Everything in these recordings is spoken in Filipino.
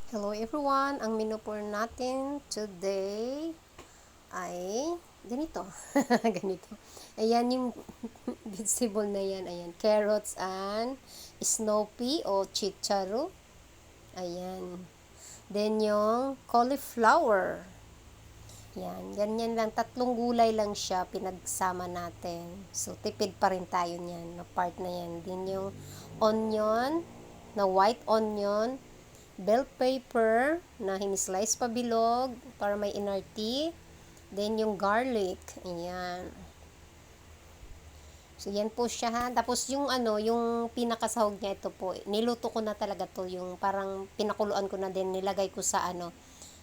Hello everyone! Ang menu po natin today ay ganito. Ganito. Ayan yung vegetable na yan. Ayan. Carrots and snow pea o chicharu. Ayan. Then yung cauliflower. Yan. Ganyan lang. Tatlong gulay lang siya pinagsama natin. So, tipid pa rin tayo niyan. Na part na yan. Then yung onion, na white onion, bell pepper na hinislice pa bilog para may inarti. Then yung garlic. Ayan. So yan po siya ha. Tapos yung yung pinakasahog niya ito po. Niluto ko na talaga to, yung parang pinakuluan ko na din, nilagay ko sa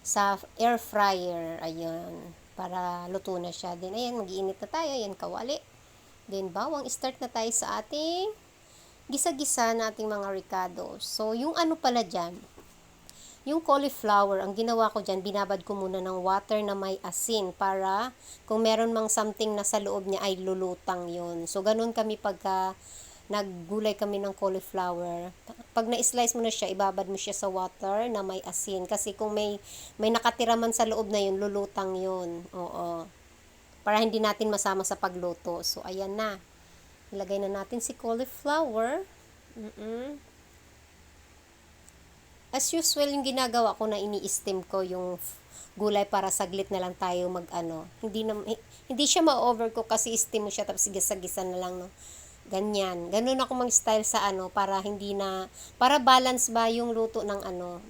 sa air fryer. Ayun. Para luto na siya. Then ayan, mag-iinit na tayo. Ayan, kawali. Then bawang, start na tayo sa ating gisa-gisa nating mga ricados. So yung pala dyan, yung cauliflower, ang ginawa ko dyan, binabad ko muna ng water na may asin para kung meron mang something na sa loob niya ay lulutang yun. So, ganun kami pagka naggulay kami ng cauliflower. Pag na-slice mo na siya, ibabad mo siya sa water na may asin. Kasi kung may nakatira man sa loob na yun, lulutang yun. Oo. Para hindi natin masama sa pagluto. So, ayan na. Ilagay na natin si cauliflower. As usual, yung ginagawa ko na ini-steam ko yung gulay para saglit na lang tayo hindi siya ma-overcook kasi steam mo siya tapos gisa-gisa na lang, no. Ganyan. Ganun ako mag-style sa para hindi na, para balance ba yung luto ng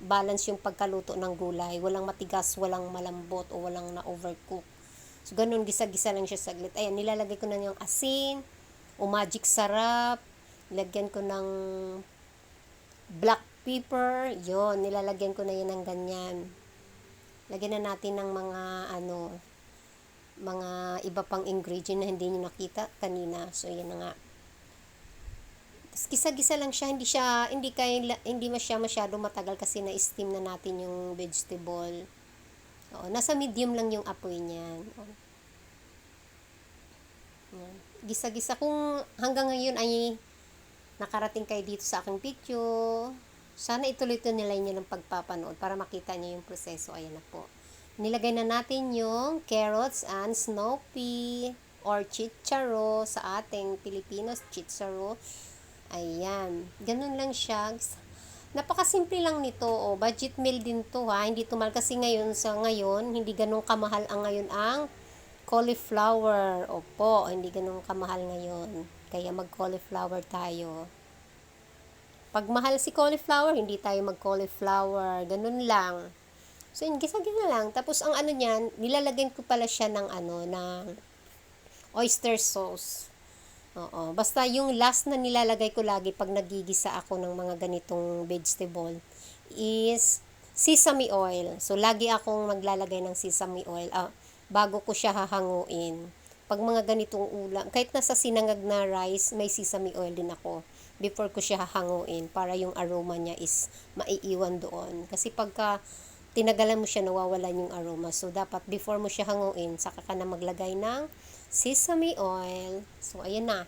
balance yung pagkaluto ng gulay. Walang matigas, walang malambot, o walang na-overcook. So, ganun, gisa-gisa lang siya saglit. Ayan, nilalagay ko na yung asin, o magic sarap, lagyan ko ng black pepper, yon, nilalagyan ko na yun ng ganyan. Lagyan na natin ng mga iba pang ingredient na hindi nyo nakita kanina. So, yan na nga. Gisa-gisa lang siya, hindi masyado matagal kasi na-steam na natin yung vegetable. Oo, nasa medium lang yung apoy niyan. Gisa-gisa. Kung hanggang ngayon ay nakarating kayo dito sa aking video, sana ituloy-tuloy nyo ng pagpapanood para makita nyo yung proseso. Ayan na po. Nilagay na natin yung carrots and snow pea or chicharo sa ating Pilipinos, chicharo. Ayan. Ganun lang siya. Napakasimple lang nito. O, budget meal din to ha. Hindi to mahal kasi ngayon, hindi ganun kamahal ngayon ang cauliflower. Opo, hindi ganun kamahal ngayon. Kaya mag-cauliflower tayo. Pag mahal si cauliflower, hindi tayo mag-cauliflower. Ganun lang. So, yun, gisa-gisa lang. Tapos, ang niyan, nilalagyan ko pala siya ng oyster sauce. Oo. Basta yung last na nilalagay ko lagi pag nagigisa ako ng mga ganitong vegetable is sesame oil. So, lagi akong maglalagay ng sesame oil bago ko siya hahanguin. Pag mga ganitong ulam, kahit nasa sinangag na rice, may sesame oil din ako before ko siya hahanguin para yung aroma niya is maiiwan doon. Kasi pagka tinagalan mo siya, nawawalan yung aroma. So, dapat before mo siya hanguin, saka ka na maglagay ng sesame oil. So, ayan na.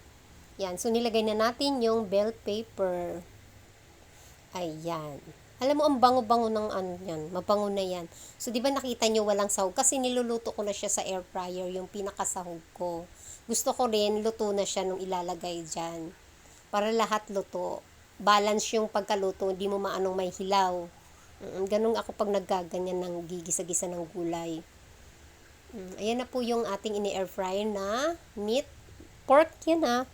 Yan. So, nilagay na natin yung bell pepper. Ayan. Alam mo, ang bango-bango ng yan. Mabango na yan. So, di ba nakita nyo walang sahog? Kasi niluluto ko na siya sa air fryer, yung pinakasahog ko. Gusto ko rin, luto na siya nung ilalagay dyan. Para lahat luto. Balance yung pagkaluto, hindi mo maanong may hilaw. Ganun ako pag naggaganyan ng gigisa-gisa ng gulay. Ayan na po yung ating ini-air fryer na meat. Pork yan ha.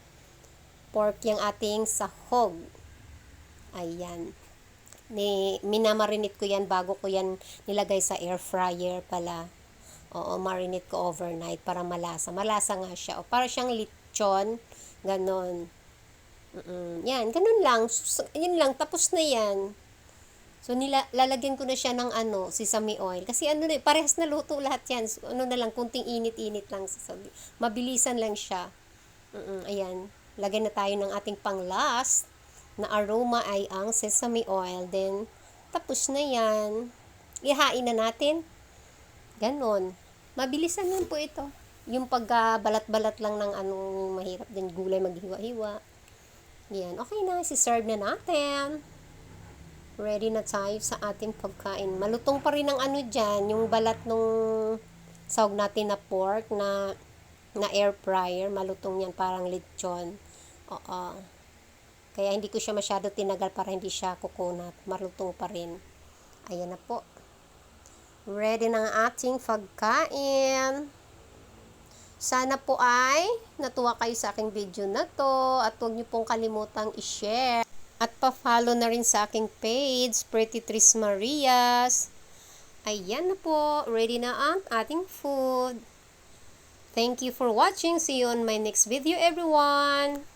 Pork yung ating sahog. Ayan. Minamarinate ko yan bago ko yan nilagay sa air fryer pala. Oo, marinate ko overnight para malasa. Malasa nga siya. O, para siyang lechon. Ganon. Yan, ganun lang. Yun lang, tapos na yan. So, lalagyan ko na siya ng sesame oil. Kasi parehas na luto lahat yan. So, na lang, kunting init-init lang. Mabilisan lang siya. Ayan. Lagyan na tayo ng ating pang-last na aroma ay ang sesame oil. Then, tapos na yan. Ihain na natin. Ganon. Mabilisan lang po ito. Yung pagbalat-balat lang ng mahirap din gulay maghiwa-hiwa. Yan. Okay na. Si-serve na natin. Ready na tayo sa ating pagkain. Malutong pa rin ang ano dyan, yung balat nung sahog natin na pork na air fryer. Malutong yan, parang lechon. Oo. Kaya hindi ko siya masyado tinagal para hindi siya kukunat. Malutong pa rin. Ayan na po. Ready na ang ating pagkain. Sana po ay natuwa kayo sa aking video na to. At huwag niyo pong kalimutang i-share. At pa-follow na rin sa aking page, Pretty Tris Marias. Ayan na po. Ready na ang ating food. Thank you for watching. See you on my next video, everyone.